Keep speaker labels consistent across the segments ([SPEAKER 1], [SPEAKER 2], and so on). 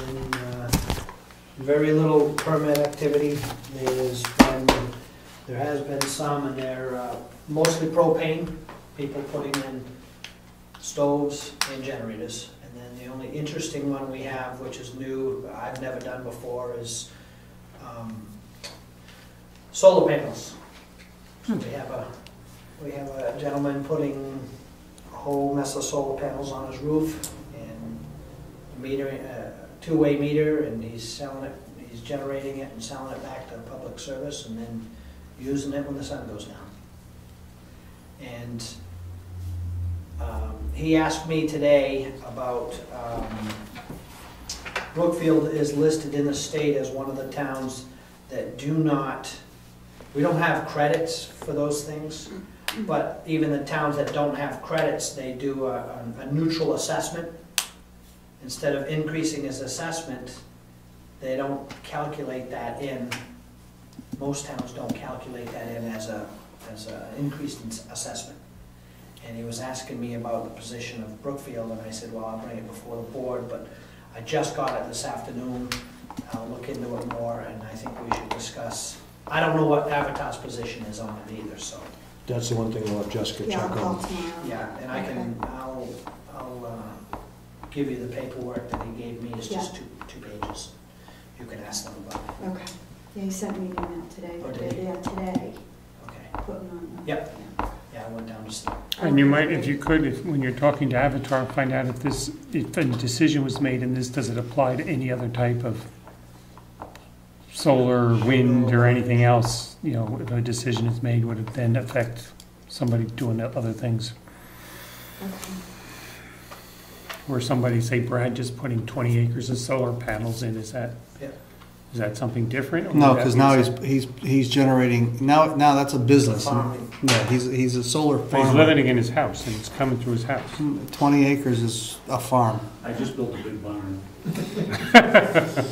[SPEAKER 1] been very little permit activity. There has been some, and they're mostly propane, people putting in stoves and generators. And then the only interesting one we have, which is new, I've never done before, is solar panels. So we have a gentleman putting a whole mess of solar panels on his roof, and a meter, two-way meter, and he's selling it. He's generating it and selling it back to public service, and then using it when the sun goes down. And he asked me today about Brookfield is listed in the state as one of the towns that we don't have credits for those things, but even the towns that don't have credits, they do a neutral assessment. Instead of increasing his assessment, they don't calculate that in. Most towns don't calculate that in as an increased assessment. And he was asking me about the position of Brookfield, and I said, well, I'll bring it before the board, but I just got it this afternoon. I'll look into it more, and I think we should discuss. I don't know what Avatar's position is on it either, so.
[SPEAKER 2] That's the one thing we'll have Jessica check on.
[SPEAKER 1] Yeah, and I'll give you the paperwork that he gave me. It's just two pages. You can ask them about it.
[SPEAKER 3] Okay. Yeah, he sent me an email today.
[SPEAKER 1] Oh, did he?
[SPEAKER 3] Yeah, today.
[SPEAKER 1] Okay.
[SPEAKER 3] Putting on.
[SPEAKER 1] Yep. Yeah, I went down to see.
[SPEAKER 4] And you might, if you could, when you're talking to Avatar, find out if a decision was made in this, does it apply to any other type of solar, wind, or anything else? You know, if a decision is made, would it then affect somebody doing other things?
[SPEAKER 3] Okay.
[SPEAKER 4] Or somebody, say Brad, just putting 20 acres of solar panels in, is that something different? Or
[SPEAKER 2] No, because now he's generating, now that's a business. Yeah, he's a solar farmer.
[SPEAKER 4] He's living in his house, and it's coming through his house.
[SPEAKER 2] 20 acres is a farm.
[SPEAKER 5] I just built a big barn.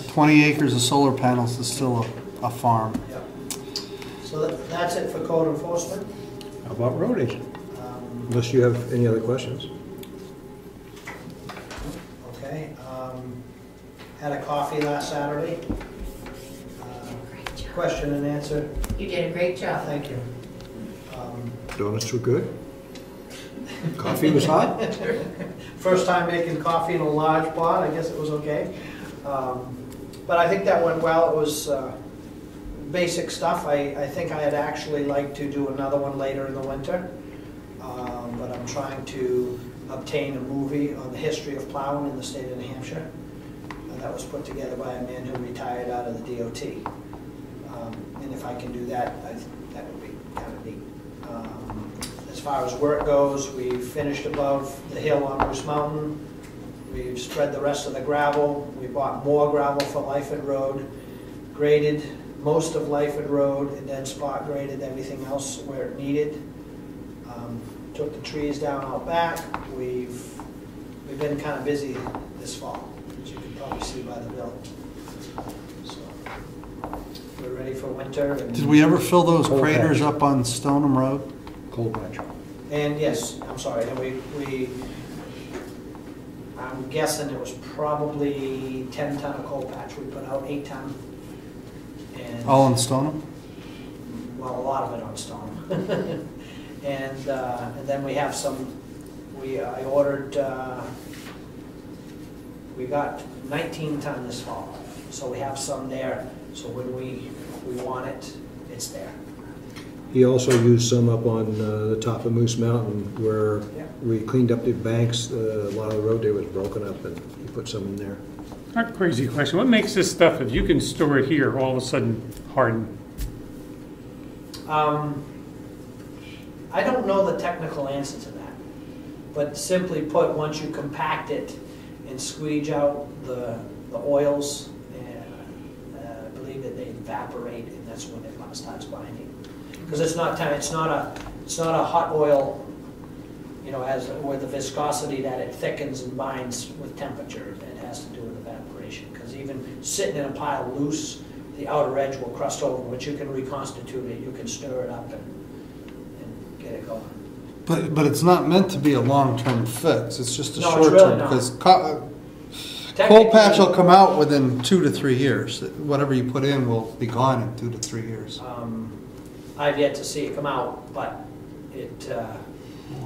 [SPEAKER 2] 20 acres of solar panels is still a farm.
[SPEAKER 1] Yep. So that's it for code enforcement.
[SPEAKER 2] How about road agent? Unless you have any other questions.
[SPEAKER 1] Okay. Had a coffee last Saturday. Question and answer.
[SPEAKER 6] You did a great job.
[SPEAKER 1] Thank you.
[SPEAKER 2] Donuts were good. Coffee was hot.
[SPEAKER 1] First time making coffee in a large pot. I guess it was okay. But I think that went well. It was basic stuff. I think I'd actually like to do another one later in the winter. But I'm trying to obtain a movie on the history of plowing in the state of New Hampshire. That was put together by a man who retired out of the DOT. And if I can do that, I think that would be kind of neat. As far as work goes, we finished above the hill on Bruce Mountain. We've spread the rest of the gravel. We bought more gravel for Lyford Road, graded most of Lyford Road, and then spot graded everything else where it needed. Took the trees down out back. We've been kind of busy this fall, as you can probably see by the bill. So we're ready for winter. And
[SPEAKER 2] did we ever fill those craters up on Stoneham Road?
[SPEAKER 5] Cold patch.
[SPEAKER 1] And yes, I'm sorry, and I'm guessing it was probably 10-ton of coal patch. We put out 8-ton. And
[SPEAKER 2] all on Stoneham?
[SPEAKER 1] Well, a lot of it on Stoneham. And then we have some, I ordered, we got 19-ton this fall. So we have some there, so when we want it, it's there.
[SPEAKER 7] He also used some up on the top of Moose Mountain where we cleaned up the banks. A lot of the road there was broken up, and he put some in there.
[SPEAKER 4] A crazy question. What makes this stuff, if you can store it here, all of a sudden harden?
[SPEAKER 1] I don't know the technical answer to that, but simply put, once you compact it and squeeze out the oils, I believe that they evaporate, and that's when it starts binding. Because it's not a hot oil, you know, with the viscosity that it thickens and binds with temperature. It has to do with evaporation. Because even sitting in a pile loose, the outer edge will crust over, but you can reconstitute it. You can stir it up and get it going.
[SPEAKER 2] But it's not meant to be a long-term fix. It's just a
[SPEAKER 1] No,
[SPEAKER 2] short-term,
[SPEAKER 1] it's really
[SPEAKER 2] because Coal patch will come out within 2 to 3 years. Whatever you put in will be gone in 2 to 3 years.
[SPEAKER 1] I've yet to see it come out, but it,
[SPEAKER 2] I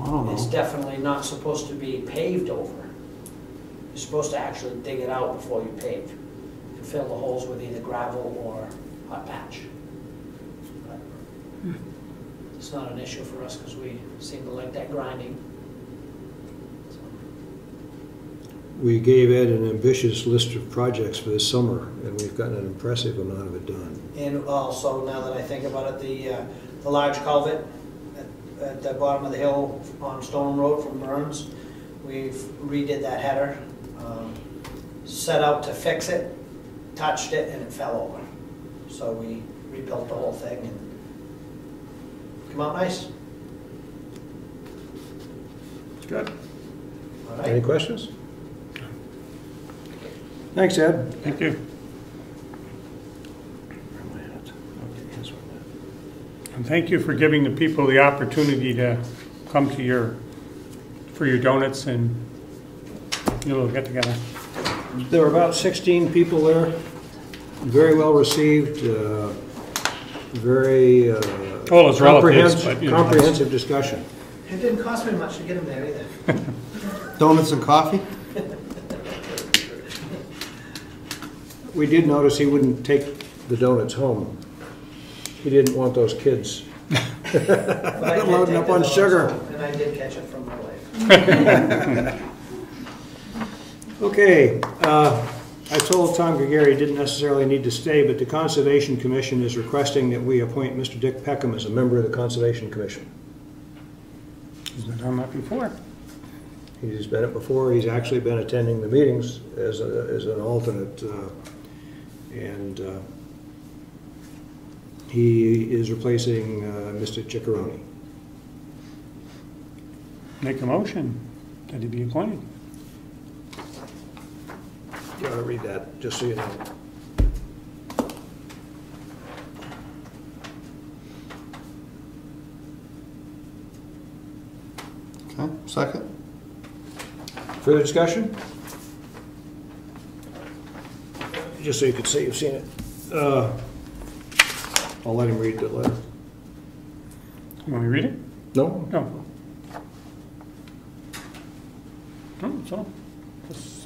[SPEAKER 2] don't
[SPEAKER 1] it's
[SPEAKER 2] know.
[SPEAKER 1] definitely not supposed to be paved over. You're supposed to actually dig it out before you pave, and fill the holes with either gravel or hot patch. But it's not an issue for us because we seem to like that grinding. So,
[SPEAKER 7] We gave Ed an ambitious list of projects for this summer, and we've gotten an impressive amount of it done.
[SPEAKER 1] and also, now that I think about it, the large culvert at the bottom of the hill on Stone Road from Burns, we've redid that header, set out to fix it, touched it, and it fell over. So we rebuilt the whole thing and come out nice.
[SPEAKER 7] Good.
[SPEAKER 1] All
[SPEAKER 7] Any
[SPEAKER 1] right.
[SPEAKER 7] questions? Thanks, Ed.
[SPEAKER 4] Thank you. And thank you for giving the people the opportunity to come to for your donuts and your little get together.
[SPEAKER 7] There were about 16 people there, very well received, very
[SPEAKER 4] Well, it's relatives, but, you know,
[SPEAKER 7] comprehensive discussion.
[SPEAKER 1] It didn't cost me much to get them there either.
[SPEAKER 2] Donuts and coffee?
[SPEAKER 7] We did notice he wouldn't take the donuts home. He didn't want those kids
[SPEAKER 1] But I did
[SPEAKER 7] loading
[SPEAKER 1] take
[SPEAKER 7] up
[SPEAKER 1] the
[SPEAKER 7] on
[SPEAKER 1] donuts
[SPEAKER 7] sugar.
[SPEAKER 1] home, and I did catch it from my wife.
[SPEAKER 7] Okay, I told Tom Gregari he didn't necessarily need to stay, but the Conservation Commission is requesting that we appoint Mr. Dick Peckham as a member of the Conservation Commission.
[SPEAKER 4] He's been on that before.
[SPEAKER 7] He's been it before, he's actually been attending the meetings as an alternate, and he is replacing Mr. Ciccarone.
[SPEAKER 4] Make a motion that he be appointed.
[SPEAKER 7] You ought to read that, just so you know.
[SPEAKER 2] Okay, second?
[SPEAKER 7] Further discussion? Just so you could say you've seen it. I'll let him read the letter.
[SPEAKER 4] You want me to read it?
[SPEAKER 7] No?
[SPEAKER 4] No. No, so,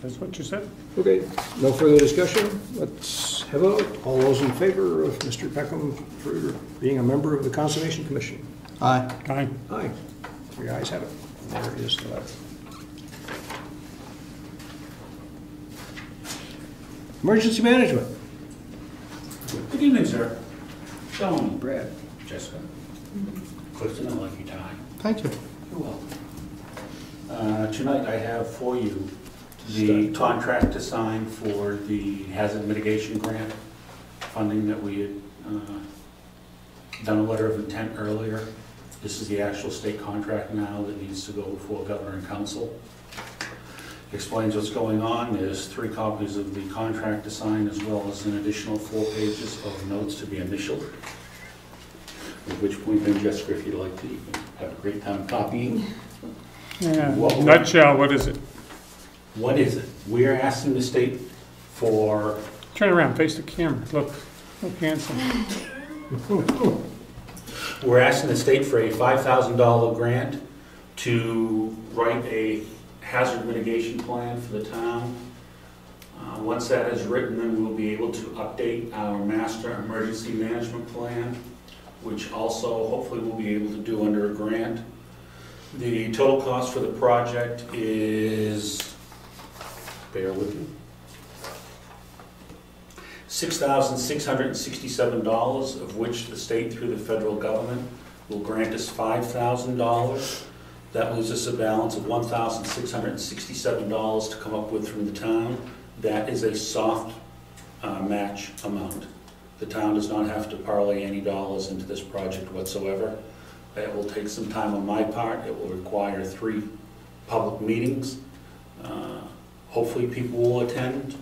[SPEAKER 4] that's what you said.
[SPEAKER 7] Okay, no further discussion. Let's have a vote. All those in favor of Mr. Peckham for being a member of the Conservation Commission?
[SPEAKER 2] Aye.
[SPEAKER 4] Aye.
[SPEAKER 7] Aye. 3 ayes have it. There is the letter. Emergency management.
[SPEAKER 5] Good evening, sir. Tony, Brad, Jessica, Clifton, and Lucky Tie.
[SPEAKER 2] Thank you.
[SPEAKER 5] You're welcome. Tonight I have for you the contract to sign for the hazard mitigation grant funding that we had done a letter of intent earlier. This is the actual state contract now that needs to go before Governor and Council. Explains what's going on. There's 3 copies of the contract to sign, as well as an additional 4 pages of notes to be initialed. At which point then, Jessica, if you'd like to, you can have a great time copying.
[SPEAKER 4] Yeah,
[SPEAKER 5] What-
[SPEAKER 4] nutshell, what is it?
[SPEAKER 5] What is it? We are asking the state for,
[SPEAKER 4] Turn around, face the camera, look handsome.
[SPEAKER 5] we're asking the state for a $5,000 grant to write a hazard mitigation plan for the town. Once that is written, then we'll be able to update our master emergency management plan, which also hopefully we'll be able to do under a grant. The total cost for the project is, bear with me, $6,667, of which the state through the federal government will grant us $5,000. That leaves us a balance of $1,667 to come up with from the town. That is a soft match amount. The town does not have to parlay any dollars into this project whatsoever. It will take some time on my part. It will require 3 public meetings. Hopefully people will attend.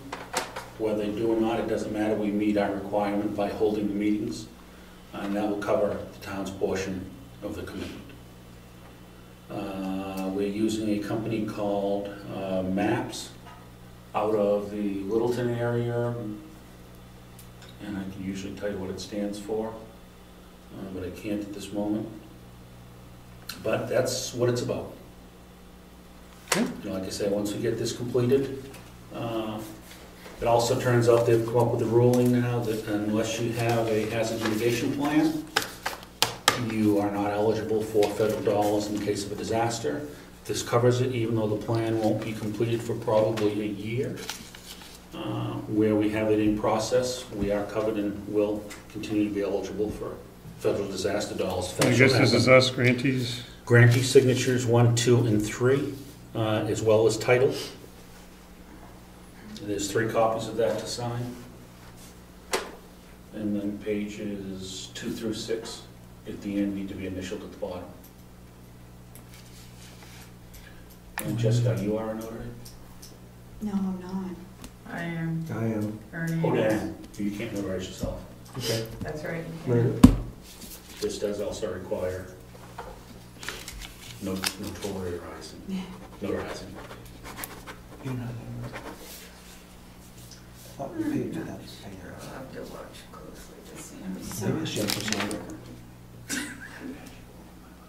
[SPEAKER 5] Whether they do or not, it doesn't matter. We meet our requirement by holding the meetings, and that will cover the town's portion of the commitment. We're using a company called MAPS out of the Littleton area, and I can usually tell you what it stands for, but I can't at this moment. But that's what it's about.
[SPEAKER 4] Okay.
[SPEAKER 5] You know, like I say, once we get this completed, it also turns out they've come up with a ruling now that unless you have a hazard mitigation plan, you are not eligible for federal dollars in the case of a disaster. This covers it, even though the plan won't be completed for probably a year. Where we have it in process, we are covered and will continue to be eligible for federal disaster dollars.
[SPEAKER 4] I guess this is us grantees.
[SPEAKER 5] Grantee signatures 1, 2, and 3, as well as title. There's 3 copies of that to sign. And then pages 2 through 6 at the end need to be initialed at the bottom. And Jessica, you are a notary?
[SPEAKER 3] No, I'm not.
[SPEAKER 6] I am.
[SPEAKER 7] I am.
[SPEAKER 6] Ernie.
[SPEAKER 5] Oh, Dan, you can't notarize yourself.
[SPEAKER 7] Okay.
[SPEAKER 6] That's right.
[SPEAKER 5] This does also require notarizing. Notarizing.
[SPEAKER 2] You're not. I thought we paid for that.
[SPEAKER 6] I'll have to watch closely to see.
[SPEAKER 2] Maybe it's Jefferson.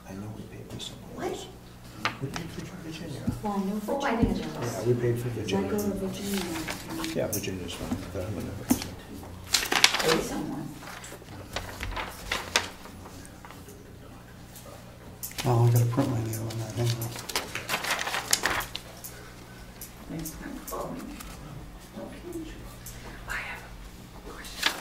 [SPEAKER 2] I know we paid for someone else. We paid for Virginia.
[SPEAKER 3] Well, I know
[SPEAKER 6] Oh, I didn't
[SPEAKER 3] Virginia
[SPEAKER 6] know.
[SPEAKER 3] does.
[SPEAKER 2] Yeah, we paid for
[SPEAKER 3] Because I go to
[SPEAKER 2] Virginia.
[SPEAKER 3] Virginia.
[SPEAKER 2] Yeah, Virginia's fine. But I'm gonna-
[SPEAKER 6] Pay someone.
[SPEAKER 2] Oh, I gotta print my name on that, hang on.
[SPEAKER 6] Next time, call me. Okay. I have a question.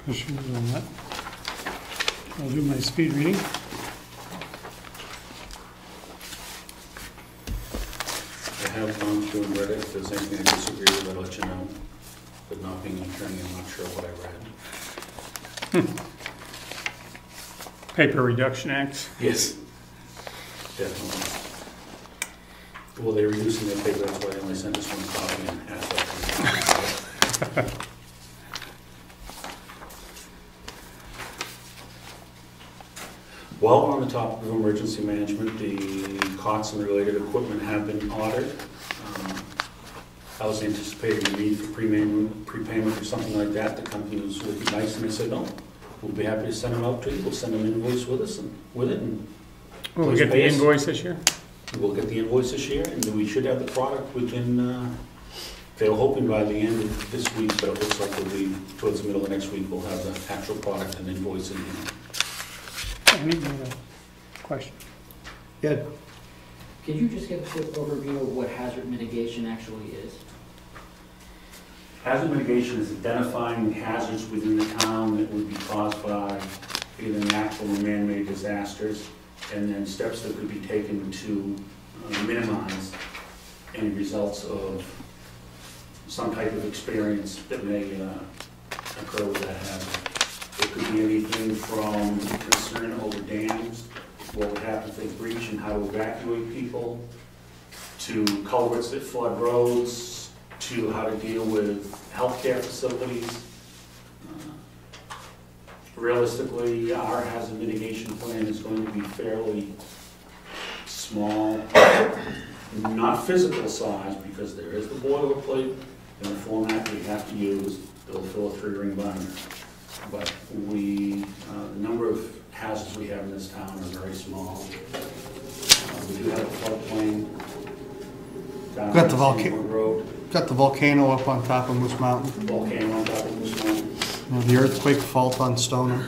[SPEAKER 4] Questions on that? I'll do my speed reading.
[SPEAKER 5] I have gone through and read it. If there's anything I disagree with, I'll let you know. But not being an attorney, I'm not sure what I read.
[SPEAKER 4] Paper Reduction Act.
[SPEAKER 5] Yes. Definitely. Well, they were using their paper, that's why I only sent this one copy and half that. While we're on the topic of emergency management, the cots and related equipment have been ordered. I was anticipating a need for prepayment or something like that. The company was looking nice and they said, no, we'll be happy to send them out to you. We'll send them an invoice with us and with it. And
[SPEAKER 4] Will we get the invoice this year?
[SPEAKER 5] we'll get the invoice this year and we should have the product within, they were hoping by the end of this week, but it looks like it'll be towards the middle of next week, we'll have the actual product and invoice in here.
[SPEAKER 4] I need a question.
[SPEAKER 2] Yeah,
[SPEAKER 8] Could you just give a quick overview of what hazard mitigation actually is?
[SPEAKER 5] Hazard mitigation is identifying hazards within the town that would be caused by either natural or man-made disasters, and then steps that could be taken to minimize any results of some type of experience that may occur with that hazard. It could be anything from concern over dams, what would happen if they breach and how to evacuate people, to culverts that flood roads, to how to deal with healthcare facilities. Realistically, our hazard mitigation plan is going to be fairly small, not physical size, because there is the boilerplate and the format we have to use. They'll fill a 3-ring binder. But the number of hazards we have in this town are very small. We do have a floodplain down
[SPEAKER 2] Got the
[SPEAKER 5] Road,
[SPEAKER 2] got the volcano up on top of Moose Mountain.
[SPEAKER 5] volcano on top of Comeau.
[SPEAKER 2] You know, the earthquake fault on Stoner.